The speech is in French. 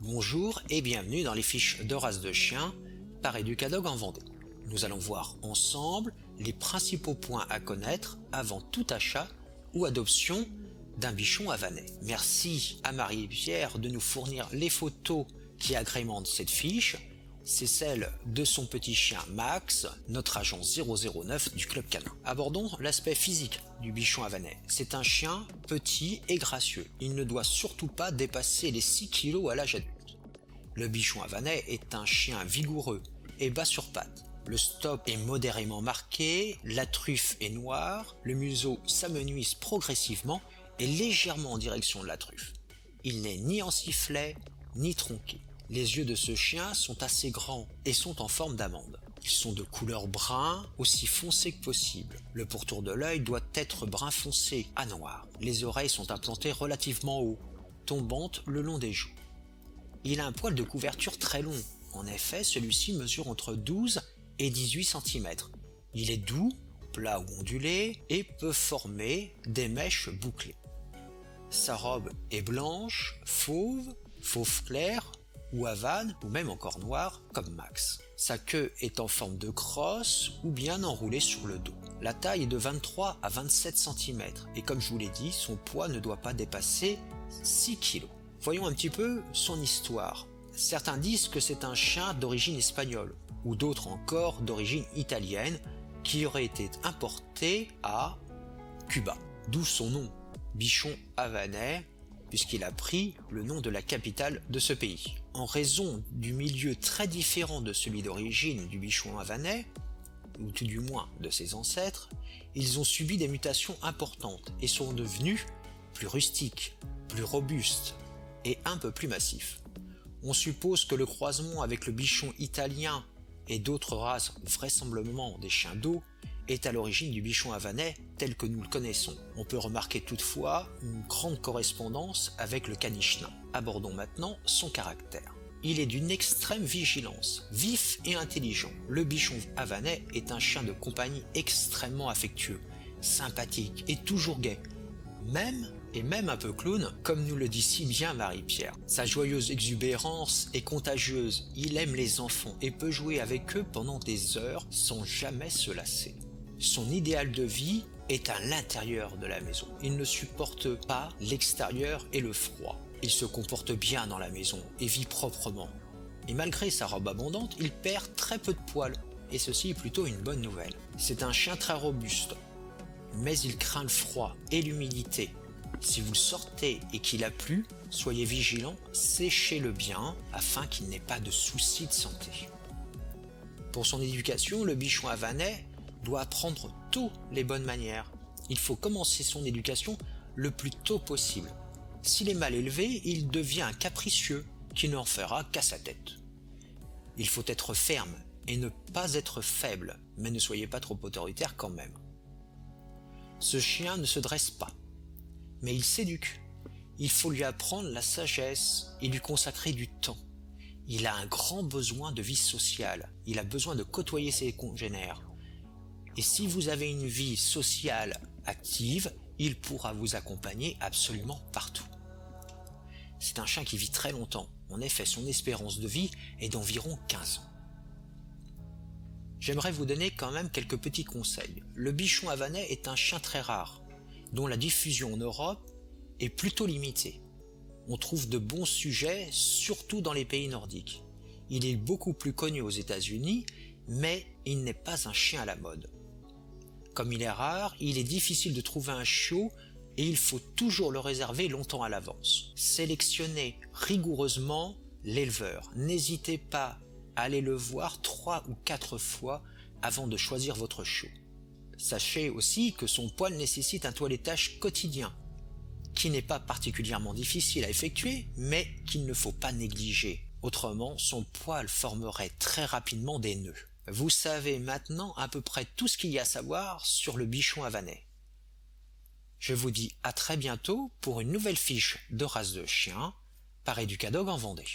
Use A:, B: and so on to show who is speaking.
A: Bonjour et bienvenue dans les fiches de race de chien par Educadog en Vendée. Nous allons voir ensemble les principaux points à connaître avant tout achat ou adoption d'un bichon havanais. Merci à Marie et Pierre de nous fournir les photos qui agrémentent cette fiche. C'est celle de son petit chien Max, notre agent 009 du Club Canin. Abordons l'aspect physique du bichon havanais. C'est un chien petit et gracieux. Il ne doit surtout pas dépasser les 6 kg à l'âge adulte. Le bichon havanais est un chien vigoureux et bas sur pattes. Le stop est modérément marqué, la truffe est noire, le museau s'amenuise progressivement et légèrement en direction de la truffe. Il n'est ni en sifflet, ni tronqué. Les yeux de ce chien sont assez grands et sont en forme d'amande. Ils sont de couleur brun, aussi foncé que possible. Le pourtour de l'œil doit être brun foncé à noir. Les oreilles sont implantées relativement haut, tombantes le long des joues. Il a un poil de couverture très long. En effet, celui-ci mesure entre 12 et 18 cm. Il est doux, plat ou ondulé et peut former des mèches bouclées. Sa robe est blanche, fauve clair, ou havane, ou même encore noire, comme Max. Sa queue est en forme de crosse ou bien enroulée sur le dos. La taille est de 23 à 27 cm et comme je vous l'ai dit, son poids ne doit pas dépasser 6 kg. Voyons un petit peu son histoire. Certains disent que c'est un chien d'origine espagnole ou d'autres encore d'origine italienne qui aurait été importé à Cuba. D'où son nom, bichon havanais, puisqu'il a pris le nom de la capitale de ce pays. En raison du milieu très différent de celui d'origine du bichon havanais, ou tout du moins de ses ancêtres, ils ont subi des mutations importantes et sont devenus plus rustiques, plus robustes et un peu plus massifs. On suppose que le croisement avec le bichon italien et d'autres races, vraisemblablement des chiens d'eau, est à l'origine du bichon havanais tel que nous le connaissons. On peut remarquer toutefois une grande correspondance avec le caniche nain. Abordons maintenant son caractère. Il est d'une extrême vigilance, vif et intelligent. Le bichon havanais est un chien de compagnie extrêmement affectueux, sympathique et toujours gai, même un peu clown, comme nous le dit si bien Marie-Pierre. Sa joyeuse exubérance est contagieuse, il aime les enfants et peut jouer avec eux pendant des heures sans jamais se lasser. Son idéal de vie est à l'intérieur de la maison. Il ne supporte pas l'extérieur et le froid. Il se comporte bien dans la maison et vit proprement. Et malgré sa robe abondante, il perd très peu de poils. Et ceci est plutôt une bonne nouvelle. C'est un chien très robuste, mais il craint le froid et l'humidité. Si vous le sortez et qu'il a plu, soyez vigilant, séchez-le bien afin qu'il n'ait pas de soucis de santé. Pour son éducation, le bichon havanais doit apprendre tôt les bonnes manières. Il faut commencer son éducation le plus tôt possible. S'il est mal élevé, il devient un capricieux qui n'en fera qu'à sa tête. Il faut être ferme et ne pas être faible, mais ne soyez pas trop autoritaire quand même. Ce chien ne se dresse pas, mais il s'éduque. Il faut lui apprendre la sagesse et lui consacrer du temps. Il a un grand besoin de vie sociale, il a besoin de côtoyer ses congénères. Et si vous avez une vie sociale active, il pourra vous accompagner absolument partout. C'est un chien qui vit très longtemps. En effet, son espérance de vie est d'environ 15 ans. J'aimerais vous donner quand même quelques petits conseils. Le bichon havanais est un chien très rare, dont la diffusion en Europe est plutôt limitée. On trouve de bons sujets, surtout dans les pays nordiques. Il est beaucoup plus connu aux États-Unis, mais il n'est pas un chien à la mode. Comme il est rare, il est difficile de trouver un chiot et il faut toujours le réserver longtemps à l'avance. Sélectionnez rigoureusement l'éleveur. N'hésitez pas à aller le voir 3 ou 4 fois avant de choisir votre chiot. Sachez aussi que son poil nécessite un toilettage quotidien, qui n'est pas particulièrement difficile à effectuer, mais qu'il ne faut pas négliger. Autrement, son poil formerait très rapidement des nœuds. Vous savez maintenant à peu près tout ce qu'il y a à savoir sur le bichon havanais. Je vous dis à très bientôt pour une nouvelle fiche de race de chien par Educadog en Vendée.